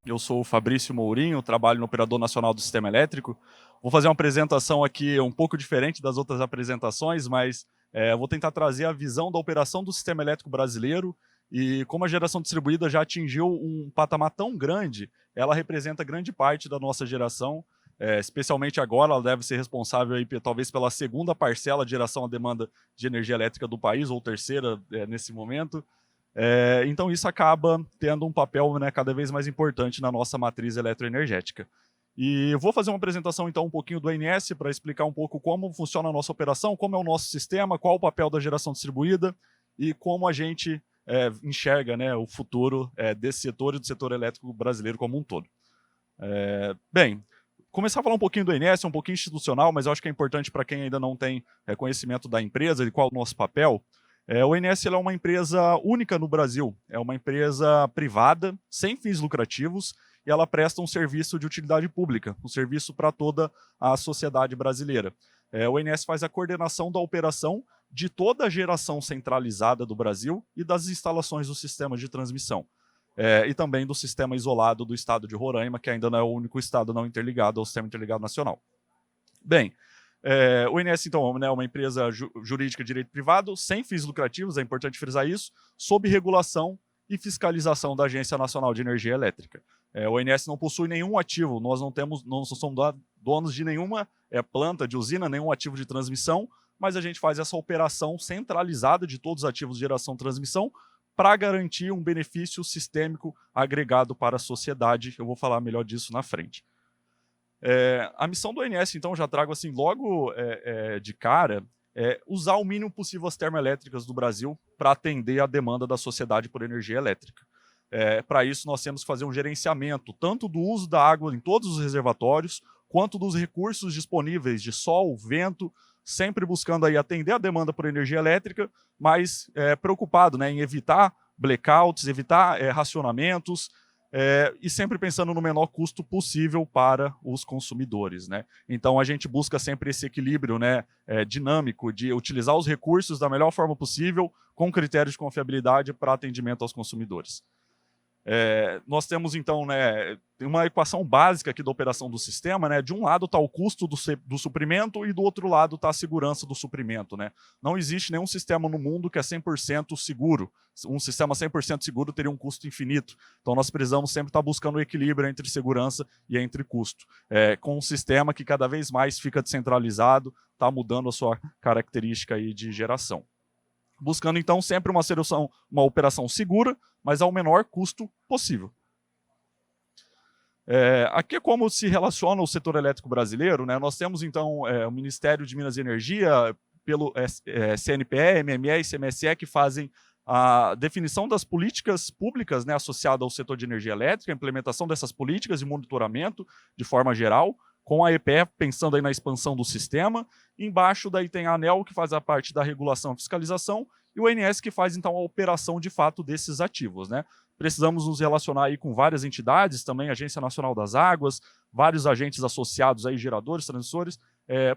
Eu sou o Fabrício Mourinho, trabalho no Operador Nacional do Sistema Elétrico. Vou fazer uma apresentação aqui um pouco diferente das outras apresentações, mas vou tentar trazer a visão da operação do sistema elétrico brasileiro e como a geração distribuída já atingiu um patamar tão grande, ela representa grande parte da nossa geração, especialmente agora, ela deve ser responsável aí, talvez pela segunda parcela de geração à demanda de energia elétrica do país, ou terceira nesse momento. Então isso acaba tendo um papel, né, cada vez mais importante na nossa matriz eletroenergética. E eu vou fazer uma apresentação então um pouquinho do ONS para explicar um pouco como funciona a nossa operação, como é o nosso sistema, qual o papel da geração distribuída e como a gente enxerga, né, o futuro desse setor e do setor elétrico brasileiro como um todo. Bem, começar a falar um pouquinho do ONS, um pouquinho institucional, mas eu acho que é importante para quem ainda não tem conhecimento da empresa e qual é o nosso papel. O ONS é uma empresa única no Brasil, é uma empresa privada, sem fins lucrativos, e ela presta um serviço de utilidade pública, um serviço para toda a sociedade brasileira. O ONS faz a coordenação da operação de toda a geração centralizada do Brasil e das instalações do sistema de transmissão. E também do sistema isolado do estado de Roraima, que ainda não é o único estado não interligado ao Sistema Interligado Nacional. Bem, o INS, então, é uma empresa jurídica de direito privado, sem fins lucrativos, é importante frisar isso, sob regulação e fiscalização da Agência Nacional de Energia Elétrica. O INS não possui nenhum ativo, nós não somos donos de nenhuma planta de usina, nenhum ativo de transmissão, mas a gente faz essa operação centralizada de todos os ativos de geração e transmissão para garantir um benefício sistêmico agregado para a sociedade. Eu vou falar melhor disso na frente. A missão do ONS, então, já trago assim logo de cara, usar o mínimo possível as termoelétricas do Brasil para atender a demanda da sociedade por energia elétrica. Para isso, nós temos que fazer um gerenciamento tanto do uso da água em todos os reservatórios, quanto dos recursos disponíveis de sol, vento, sempre buscando aí atender a demanda por energia elétrica, mas preocupado, né, em evitar blackouts, evitar racionamentos, e sempre pensando no menor custo possível para os consumidores, né? Então a gente busca sempre esse equilíbrio, né, dinâmico de utilizar os recursos da melhor forma possível, com critérios de confiabilidade para atendimento aos consumidores. Nós temos, então, né, uma equação básica aqui da operação do sistema, né? De um lado está o custo do suprimento e do outro lado está a segurança do suprimento, né? Não existe nenhum sistema no mundo que é 100% seguro. Um sistema 100% seguro teria um custo infinito. Então nós precisamos sempre estar buscando o equilíbrio entre segurança e entre custo. Com um sistema que cada vez mais fica descentralizado, está mudando a sua característica aí de geração. Buscando, então, sempre uma operação segura, mas ao menor custo possível. Aqui é como se relaciona o setor elétrico brasileiro, né? Nós temos, então, o Ministério de Minas e Energia, pelo CNPE, MME e CMSE, que fazem a definição das políticas públicas, né, associadas ao setor de energia elétrica, a implementação dessas políticas e monitoramento de forma geral, com a EPE pensando aí na expansão do sistema. Embaixo daí tem a ANEEL, que faz a parte da regulação e fiscalização, e o ONS, que faz então a operação de fato desses ativos, né? Precisamos nos relacionar aí com várias entidades, também a Agência Nacional das Águas, vários agentes associados aí, geradores, transmissores,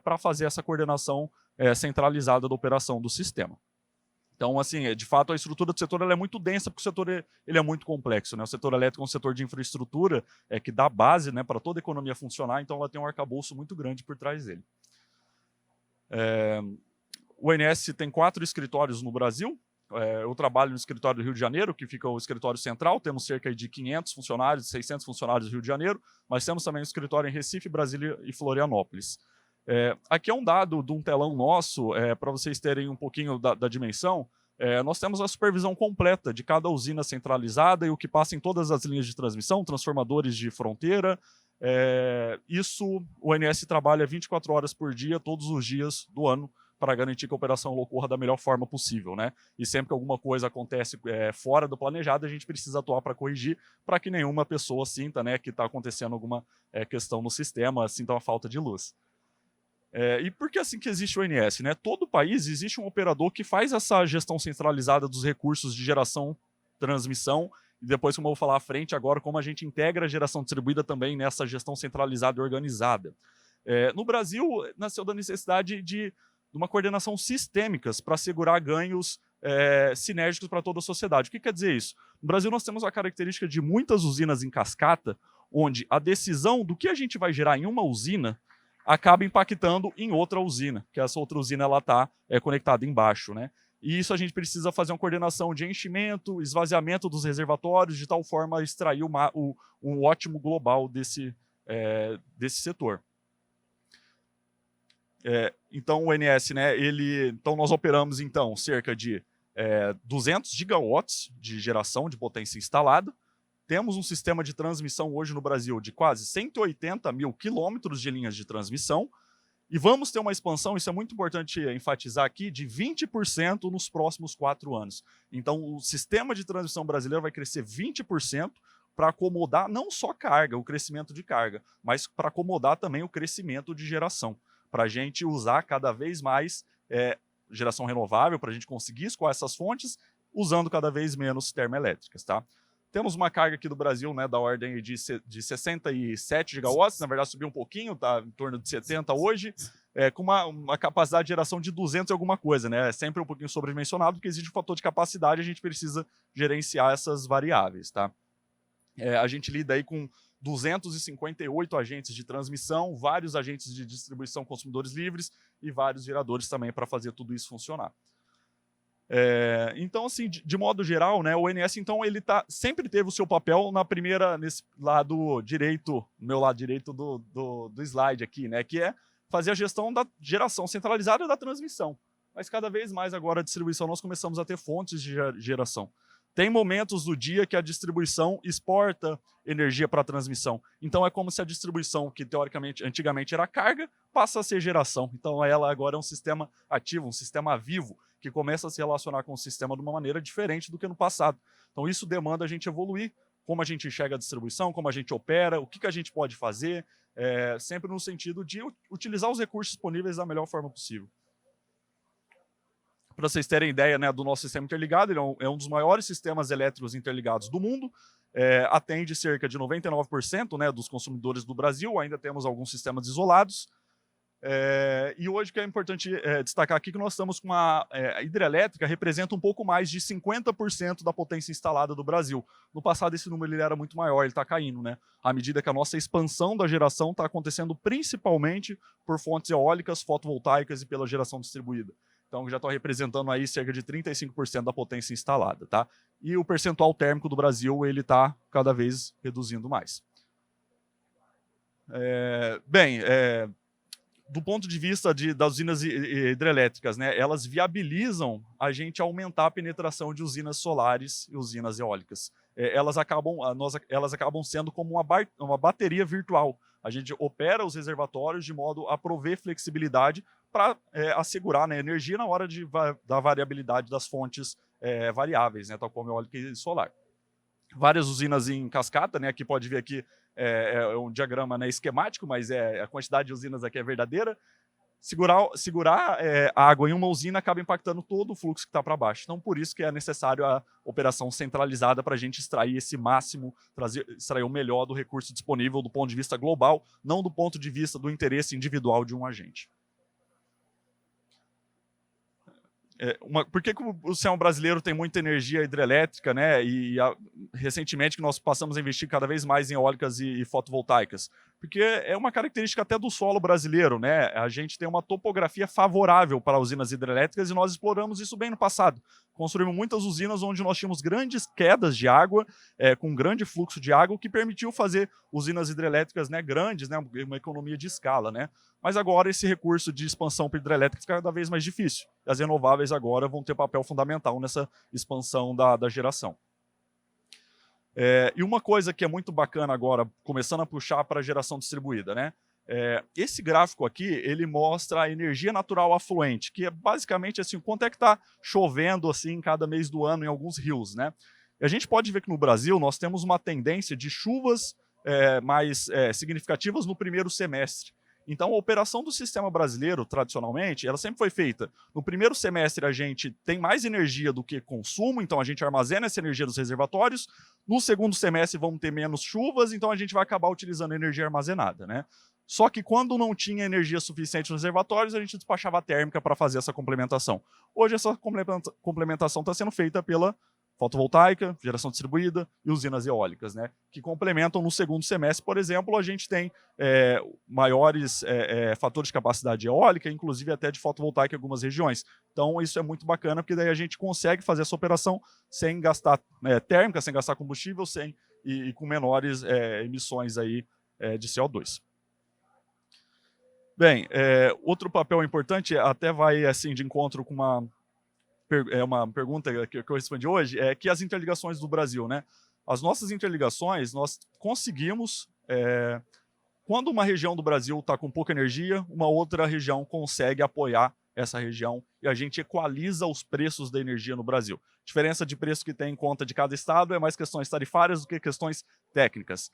para fazer essa coordenação centralizada da operação do sistema. Então, assim, de fato, a estrutura do setor ela é muito densa, porque o setor ele é muito complexo, né? O setor elétrico é um setor de infraestrutura que dá base, né, para toda a economia funcionar, então ela tem um arcabouço muito grande por trás dele. O ONS tem 4 escritórios no Brasil. Eu trabalho no escritório do Rio de Janeiro, que fica o escritório central. Temos cerca de 500 funcionários, 600 funcionários do Rio de Janeiro, mas temos também um escritório em Recife, Brasília e Florianópolis. Aqui é um dado de um telão nosso, para vocês terem um pouquinho da dimensão. Nós temos a supervisão completa de cada usina centralizada e o que passa em todas as linhas de transmissão, transformadores de fronteira. Isso o ONS trabalha 24 horas por dia, todos os dias do ano, para garantir que a operação ocorra da melhor forma possível, né? E sempre que alguma coisa acontece fora do planejado, a gente precisa atuar para corrigir, para que nenhuma pessoa sinta, né, que está acontecendo alguma questão no sistema, sinta uma falta de luz. E por que assim que existe o ONS, né? Todo país existe um operador que faz essa gestão centralizada dos recursos de geração, transmissão, e depois, como eu vou falar à frente agora, como a gente integra a geração distribuída também nessa gestão centralizada e organizada. No Brasil, nasceu da necessidade de uma coordenação sistêmica para assegurar ganhos sinérgicos para toda a sociedade. O que quer dizer isso? No Brasil nós temos a característica de muitas usinas em cascata, onde a decisão do que a gente vai gerar em uma usina acaba impactando em outra usina, que essa outra usina está conectada embaixo, né? E isso a gente precisa fazer uma coordenação de enchimento, esvaziamento dos reservatórios, de tal forma a extrair um ótimo global desse setor. Então o ONS, né, então nós operamos então cerca de 200 gigawatts de geração de potência instalada. Temos um sistema de transmissão hoje no Brasil de quase 180 mil quilômetros de linhas de transmissão. E vamos ter uma expansão, isso é muito importante enfatizar aqui, de 20% nos próximos 4 anos. Então, o sistema de transmissão brasileiro vai crescer 20% para acomodar não só carga, o crescimento de carga, mas para acomodar também o crescimento de geração, para a gente usar cada vez mais geração renovável, para a gente conseguir escoar essas fontes, usando cada vez menos termoelétricas, tá? Temos uma carga aqui do Brasil, né, da ordem de 67 gigawatts, na verdade subiu um pouquinho, está em torno de 70 hoje, com uma capacidade de geração de 200 e alguma coisa, né? É sempre um pouquinho sobredimensionado, porque existe um fator de capacidade, a gente precisa gerenciar essas variáveis, tá? A gente lida aí com 258 agentes de transmissão, vários agentes de distribuição consumidores livres e vários geradores também para fazer tudo isso funcionar. Então, assim, de modo geral, né, o ONS, então, ele sempre teve o seu papel nesse lado direito, no meu lado direito do slide aqui, né, que é fazer a gestão da geração centralizada da transmissão. Mas cada vez mais agora a distribuição, nós começamos a ter fontes de geração. Tem momentos do dia que a distribuição exporta energia para a transmissão. Então é como se a distribuição, que teoricamente, antigamente era carga, passa a ser geração. Então ela agora é um sistema ativo, um sistema vivo, que começa a se relacionar com o sistema de uma maneira diferente do que no passado. Então isso demanda a gente evoluir, como a gente enxerga a distribuição, como a gente opera, o que a gente pode fazer, sempre no sentido de utilizar os recursos disponíveis da melhor forma possível. Para vocês terem ideia, né, do nosso sistema interligado, ele é um dos maiores sistemas elétricos interligados do mundo, atende cerca de 99%, né, dos consumidores do Brasil, ainda temos alguns sistemas isolados. E hoje o que é importante destacar aqui que nós estamos com a hidrelétrica representa um pouco mais de 50% da potência instalada do Brasil. No passado esse número ele era muito maior, ele está caindo, né? À medida que a nossa expansão da geração está acontecendo principalmente por fontes eólicas, fotovoltaicas e pela geração distribuída. Então já está representando aí cerca de 35% da potência instalada, tá? E o percentual térmico do Brasil ele está cada vez reduzindo mais. Do ponto de vista das usinas hidrelétricas, né, elas viabilizam a gente aumentar a penetração de usinas solares e usinas eólicas. Elas acabam sendo como uma bateria virtual. A gente opera os reservatórios de modo a prover flexibilidade para assegurar, né, energia na hora da variabilidade das fontes variáveis, né, tal como eólica e solar. Várias usinas em cascata, né, aqui pode ver aqui um diagrama, né, esquemático, mas a quantidade de usinas aqui é verdadeira. Segurar a água em uma usina acaba impactando todo o fluxo que está para baixo. Então, por isso que é necessário a operação centralizada para a gente extrair esse máximo, extrair o melhor do recurso disponível do ponto de vista global, não do ponto de vista do interesse individual de um agente. Por que o sistema brasileiro tem muita energia hidrelétrica, né? Recentemente que nós passamos a investir cada vez mais em eólicas e fotovoltaicas? Porque é uma característica até do solo brasileiro, né? A gente tem uma topografia favorável para usinas hidrelétricas e nós exploramos isso bem no passado. Construímos muitas usinas onde nós tínhamos grandes quedas de água, com grande fluxo de água, o que permitiu fazer usinas hidrelétricas, né, grandes, né, uma economia de escala, né? Mas agora esse recurso de expansão para hidrelétrica fica cada vez mais difícil. As renováveis agora vão ter papel fundamental nessa expansão da geração. E uma coisa que é muito bacana agora, começando a puxar para a geração distribuída, né? Esse gráfico aqui, ele mostra a energia natural afluente, que é basicamente assim, quanto é que está chovendo assim cada mês do ano em alguns rios, né? E a gente pode ver que no Brasil nós temos uma tendência de chuvas mais significativas no primeiro semestre. Então, a operação do sistema brasileiro, tradicionalmente, ela sempre foi feita. No primeiro semestre, a gente tem mais energia do que consumo, então a gente armazena essa energia nos reservatórios. No segundo semestre, vamos ter menos chuvas, então a gente vai acabar utilizando energia armazenada, né? Só que quando não tinha energia suficiente nos reservatórios, a gente despachava a térmica para fazer essa complementação. Hoje essa complementação está sendo feita pela fotovoltaica, geração distribuída e usinas eólicas, né, que complementam no segundo semestre, por exemplo, a gente tem maiores fatores de capacidade eólica, inclusive até de fotovoltaica em algumas regiões. Então isso é muito bacana, porque daí a gente consegue fazer essa operação sem gastar térmica, sem gastar combustível, e com menores emissões aí, de CO2. Bem, outro papel importante, até vai assim de encontro com uma pergunta que eu respondi hoje, é que as interligações do Brasil, né? As nossas interligações, nós conseguimos, quando uma região do Brasil está com pouca energia, uma outra região consegue apoiar essa região e a gente equaliza os preços da energia no Brasil. A diferença de preço que tem em conta de cada estado é mais questões tarifárias do que questões técnicas.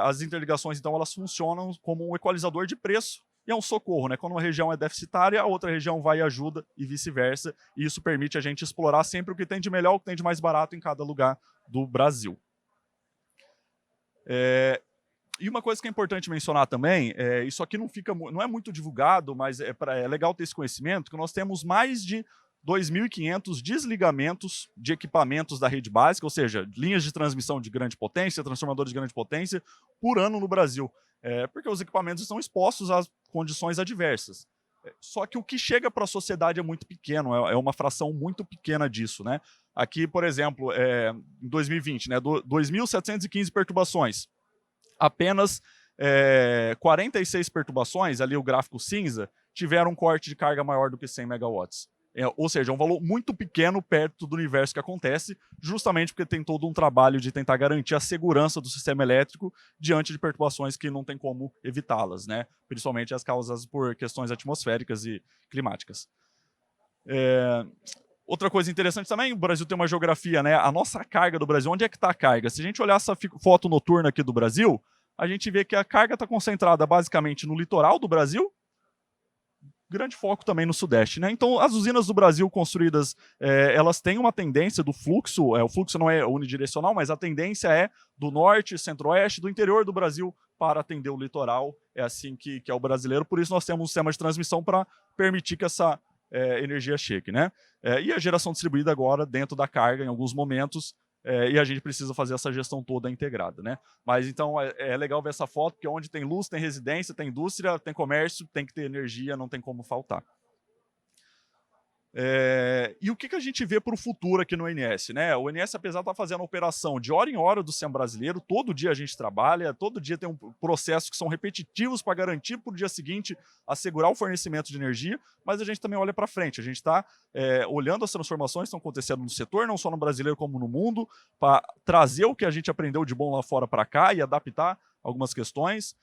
As interligações, então, elas funcionam como um equalizador de preço e é um socorro, né? Quando uma região é deficitária, a outra região vai e ajuda e vice-versa. E isso permite a gente explorar sempre o que tem de melhor, o que tem de mais barato em cada lugar do Brasil. E uma coisa que é importante mencionar também, isso aqui não é muito divulgado, mas é legal ter esse conhecimento, que nós temos mais de 2.500 desligamentos de equipamentos da rede básica, ou seja, linhas de transmissão de grande potência, transformadores de grande potência, por ano no Brasil. Porque os equipamentos estão expostos a condições adversas. Só que o que chega para a sociedade é muito pequeno, é uma fração muito pequena disso, né? Aqui, por exemplo, em 2020, né, 2.715 perturbações. Apenas 46 perturbações, ali o gráfico cinza, tiveram um corte de carga maior do que 100 megawatts. Ou seja, é um valor muito pequeno perto do universo que acontece, justamente porque tem todo um trabalho de tentar garantir a segurança do sistema elétrico diante de perturbações que não tem como evitá-las, né? Principalmente as causadas por questões atmosféricas e climáticas. Outra coisa interessante também, o Brasil tem uma geografia, né? A nossa carga do Brasil, onde é que está a carga? Se a gente olhar essa foto noturna aqui do Brasil, a gente vê que a carga está concentrada basicamente no litoral do Brasil, grande foco também no Sudeste, né? Então, as usinas do Brasil construídas, elas têm uma tendência do fluxo, o fluxo não é unidirecional, mas a tendência é do norte, centro-oeste, do interior do Brasil para atender o litoral. É assim que é o brasileiro, por isso nós temos um sistema de transmissão para permitir que essa energia chegue, né? E a geração distribuída agora dentro da carga em alguns momentos, e a gente precisa fazer essa gestão toda integrada, né? Mas então é legal ver essa foto, porque onde tem luz, tem residência, tem indústria, tem comércio, tem que ter energia, não tem como faltar. E o que a gente vê para o futuro aqui no ONS, né? O ONS, apesar de estar fazendo operação de hora em hora do sistema brasileiro, todo dia a gente trabalha, todo dia tem processos que são repetitivos para garantir para o dia seguinte assegurar o fornecimento de energia, mas a gente também olha para frente, a gente está olhando as transformações que estão acontecendo no setor, não só no brasileiro como no mundo, para trazer o que a gente aprendeu de bom lá fora para cá e adaptar algumas questões.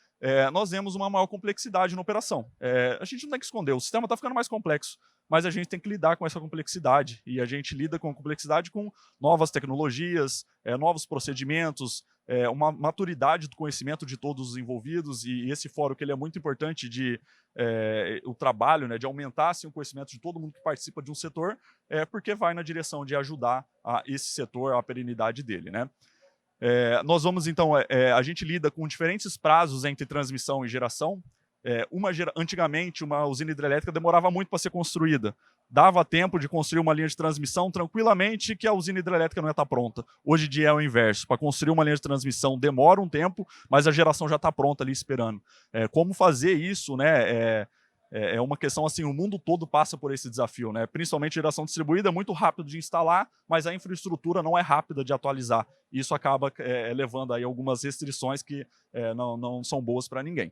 Nós vemos uma maior complexidade na operação. A gente não tem que esconder, o sistema está ficando mais complexo, mas a gente tem que lidar com essa complexidade, e a gente lida com a complexidade com novas tecnologias, novos procedimentos, uma maturidade do conhecimento de todos os envolvidos, e esse fórum que ele é muito importante o trabalho, né, de aumentar assim, o conhecimento de todo mundo que participa de um setor, porque vai na direção de ajudar esse setor, a perenidade dele, né? Nós vamos, então, a gente lida com diferentes prazos entre transmissão e geração. Antigamente, uma usina hidrelétrica demorava muito para ser construída. Dava tempo de construir uma linha de transmissão tranquilamente que a usina hidrelétrica não ia estar pronta. Hoje em dia é o inverso. Para construir uma linha de transmissão demora um tempo, mas a geração já está pronta ali esperando. Como fazer isso, né? É uma questão assim, o mundo todo passa por esse desafio, né? Principalmente geração distribuída, é muito rápido de instalar, mas a infraestrutura não é rápida de atualizar. Isso acaba levando aí algumas restrições que não são boas para ninguém.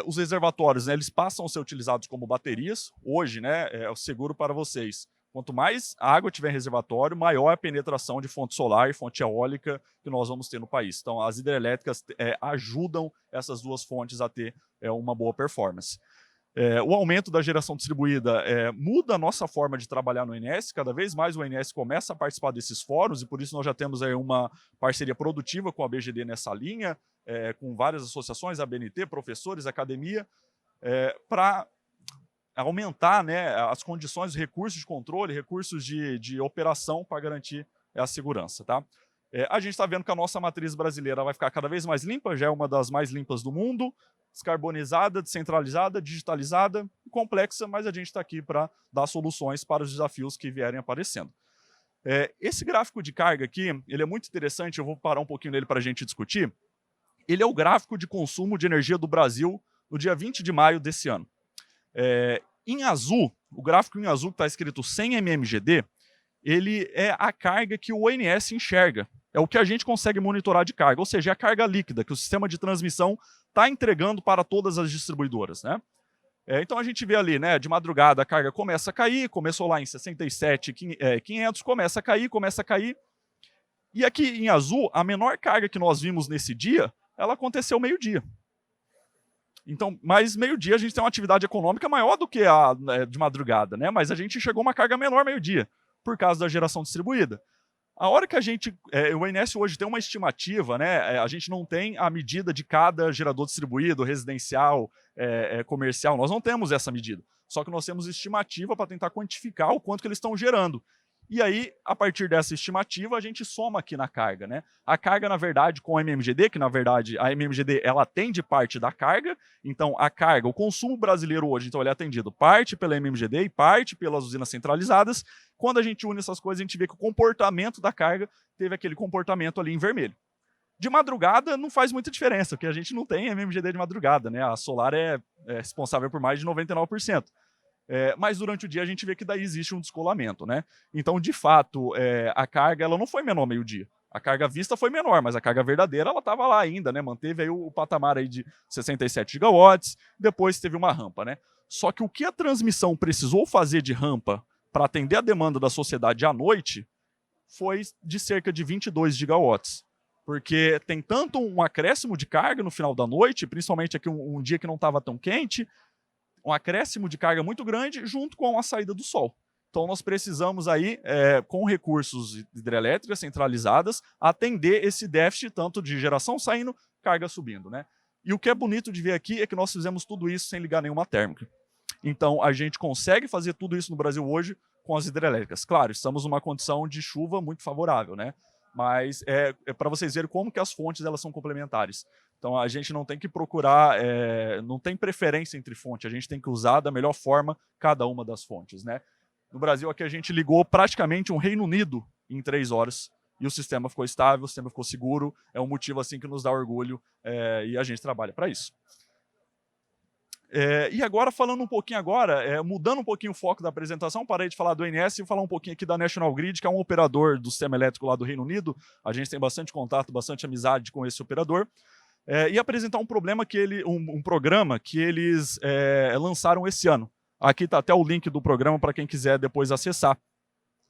Os reservatórios, né, eles passam a ser utilizados como baterias. Hoje, né, é o seguro para vocês. Quanto mais água tiver em reservatório, maior a penetração de fonte solar e fonte eólica que nós vamos ter no país. Então, as hidrelétricas ajudam essas duas fontes a ter uma boa performance. O aumento da geração distribuída muda a nossa forma de trabalhar no ONS. Cada vez mais o ONS começa a participar desses fóruns, e por isso nós já temos aí uma parceria produtiva com a BGD nessa linha, com várias associações, a BNT, professores, academia, para aumentar, né, as condições, recursos de controle, recursos de operação para garantir a segurança. Tá? A gente está vendo que a nossa matriz brasileira vai ficar cada vez mais limpa, já é uma das mais limpas do mundo, descarbonizada, descentralizada, digitalizada, complexa, mas a gente está aqui para dar soluções para os desafios que vierem aparecendo. Esse gráfico de carga aqui, ele é muito interessante, eu vou parar um pouquinho nele para a gente discutir. Ele é o gráfico de consumo de energia do Brasil no dia 20 de maio desse ano. Em azul, o gráfico em azul que está escrito 100 mmGD, ele é a carga que o ONS enxerga. É o que a gente consegue monitorar de carga, ou seja, é a carga líquida que o sistema de transmissão está entregando para todas as distribuidoras, né? Então a gente vê ali, né, de madrugada a carga começa a cair, começou lá em 67,500, começa a cair. E aqui em azul, a menor carga que nós vimos nesse dia, ela aconteceu meio-dia. Então, mas meio-dia a gente tem uma atividade econômica maior do que a de madrugada, né? Mas a gente chegou a uma carga menor meio-dia, por causa da geração distribuída. A hora que a gente, o ONS hoje tem uma estimativa, né? A gente não tem a medida de cada gerador distribuído, residencial, comercial, nós não temos essa medida. Só que nós temos estimativa para tentar quantificar o quanto que eles estão gerando. E aí, a partir dessa estimativa, a gente soma aqui na carga, né? A carga, na verdade, com a MMGD, que na verdade a MMGD ela atende parte da carga, então a carga, o consumo brasileiro hoje, então ele é atendido parte pela MMGD e parte pelas usinas centralizadas. Quando a gente une essas coisas, a gente vê que o comportamento da carga teve aquele comportamento ali em vermelho. De madrugada não faz muita diferença, porque a gente não tem MMGD de madrugada, né? A solar é responsável por mais de 99%. Mas durante o dia a gente vê que daí existe um descolamento, né? Então, de fato, a carga ela não foi menor meio-dia. A carga vista foi menor, mas a carga verdadeira ela estava lá ainda, né? Manteve aí o patamar aí de 67 gigawatts, depois teve uma rampa, né? Só que o que a transmissão precisou fazer de rampa para atender a demanda da sociedade à noite foi de cerca de 22 gigawatts. Porque tem tanto um acréscimo de carga no final da noite, principalmente aqui um dia que não estava tão quente, um acréscimo de carga muito grande junto com a saída do sol. Então nós precisamos aí, com recursos hidrelétricas centralizadas, atender esse déficit tanto de geração saindo, carga subindo, né? E o que é bonito de ver aqui é que nós fizemos tudo isso sem ligar nenhuma térmica. Então a gente consegue fazer tudo isso no Brasil hoje com as hidrelétricas. Claro, estamos numa condição de chuva muito favorável, né? Mas é para vocês verem como que as fontes elas são complementares. Então a gente não tem que procurar, não tem preferência entre fontes, a gente tem que usar da melhor forma cada uma das fontes, né? No Brasil aqui a gente ligou praticamente um Reino Unido em 3 horas e o sistema ficou estável, o sistema ficou seguro, é um motivo assim que nos dá orgulho e a gente trabalha para isso. E agora, falando um pouquinho agora, mudando um pouquinho o foco da apresentação, parei de falar do ONS e falar um pouquinho aqui da National Grid, que é um operador do sistema elétrico lá do Reino Unido. A gente tem bastante contato, bastante amizade com esse operador. E apresentar um problema que um programa que eles lançaram esse ano. Aqui está até o link do programa para quem quiser depois acessar.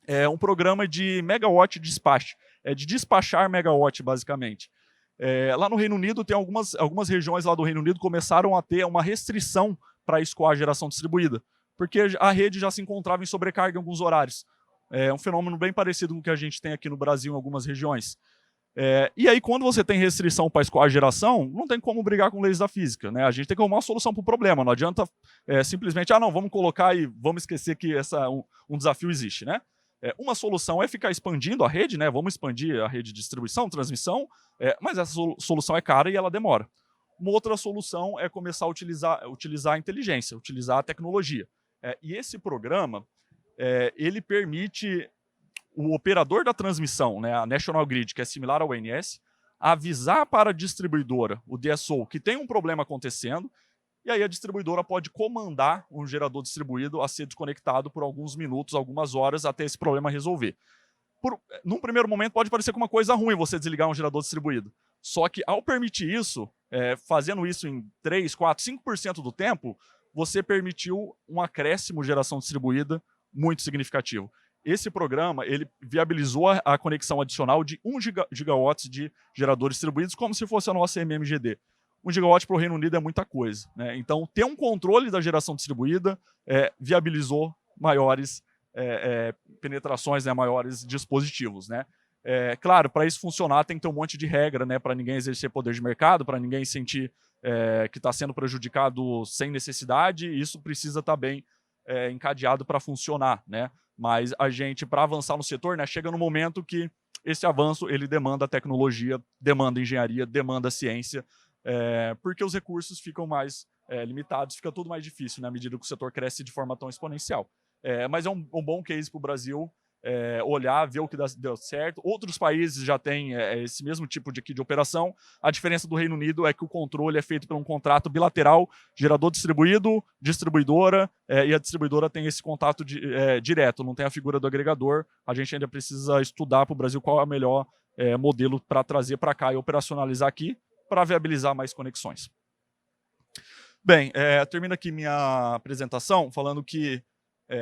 É um programa de megawatt dispatch, de despachar megawatt, basicamente. Lá no Reino Unido, tem algumas regiões lá do Reino Unido começaram a ter uma restrição para escoar a geração distribuída, porque a rede já se encontrava em sobrecarga em alguns horários. É um fenômeno bem parecido com o que a gente tem aqui no Brasil em algumas regiões. E aí, quando você tem restrição para escoar a geração, não tem como brigar com leis da física, né? A gente tem que arrumar uma solução para o problema. Não adianta simplesmente, não, vamos colocar e vamos esquecer que um desafio existe, né? Uma solução é ficar expandindo a rede, né? Vamos expandir a rede de distribuição, transmissão, mas essa solução é cara e ela demora. Uma outra solução é começar a utilizar a inteligência, utilizar a tecnologia. E esse programa, ele permite o operador da transmissão, né, a National Grid, que é similar ao ONS, avisar para a distribuidora, o DSO, que tem um problema acontecendo, e aí a distribuidora pode comandar um gerador distribuído a ser desconectado por alguns minutos, algumas horas, até esse problema resolver. Num primeiro momento pode parecer como uma coisa ruim você desligar um gerador distribuído. Só que ao permitir isso, fazendo isso em 3, 4, 5% do tempo, você permitiu um acréscimo de geração distribuída muito significativo. Esse programa ele viabilizou a conexão adicional de 1 gigawatts de geradores distribuídos, como se fosse a nossa MMGD. 1 gigawatt para o Reino Unido é muita coisa, né? Então, ter um controle da geração distribuída viabilizou maiores penetrações, né? Maiores dispositivos, né? Claro, para isso funcionar tem que ter um monte de regra, né? Para ninguém exercer poder de mercado, para ninguém sentir que está sendo prejudicado sem necessidade. Isso precisa estar bem encadeado para funcionar, né? Mas a gente, para avançar no setor, né, chega no momento que esse avanço ele demanda tecnologia, demanda engenharia, demanda ciência, porque os recursos ficam mais limitados, fica tudo mais difícil na medida que o setor cresce de forma tão exponencial. Mas é um bom case para o Brasil, olhar, ver o que deu certo. Outros países já têm esse mesmo tipo de operação. A diferença do Reino Unido é que o controle é feito por um contrato bilateral, gerador distribuído, distribuidora, e a distribuidora tem esse contato direto, não tem a figura do agregador. A gente ainda precisa estudar para o Brasil qual é o melhor modelo para trazer para cá e operacionalizar aqui, para viabilizar mais conexões. Bem, termino aqui minha apresentação falando que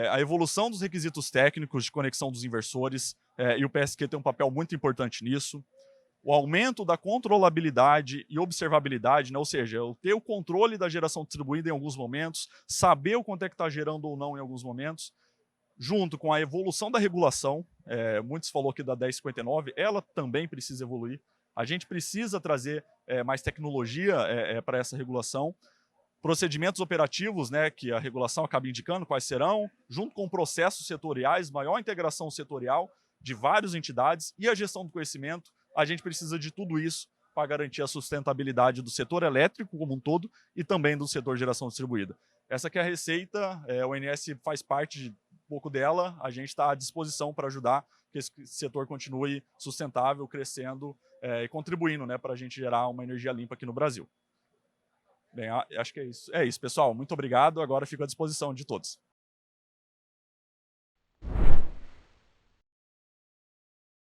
a evolução dos requisitos técnicos de conexão dos inversores, e o PSQ tem um papel muito importante nisso. O aumento da controlabilidade e observabilidade, né? Ou seja, eu ter o controle da geração distribuída em alguns momentos, saber o quanto é que está gerando ou não em alguns momentos, junto com a evolução da regulação, muitos falou aqui da 1059, ela também precisa evoluir. A gente precisa trazer mais tecnologia para essa regulação. Procedimentos operativos, né, que a regulação acaba indicando quais serão, junto com processos setoriais, maior integração setorial de várias entidades e a gestão do conhecimento. A gente precisa de tudo isso para garantir a sustentabilidade do setor elétrico como um todo e também do setor de geração distribuída. Essa aqui é a receita, o ONS faz parte de um pouco dela, a gente está à disposição para ajudar que esse setor continue sustentável, crescendo e contribuindo, né, para a gente gerar uma energia limpa aqui no Brasil. Bem, acho que é isso. É isso, pessoal. Muito obrigado. Agora fico à disposição de todos.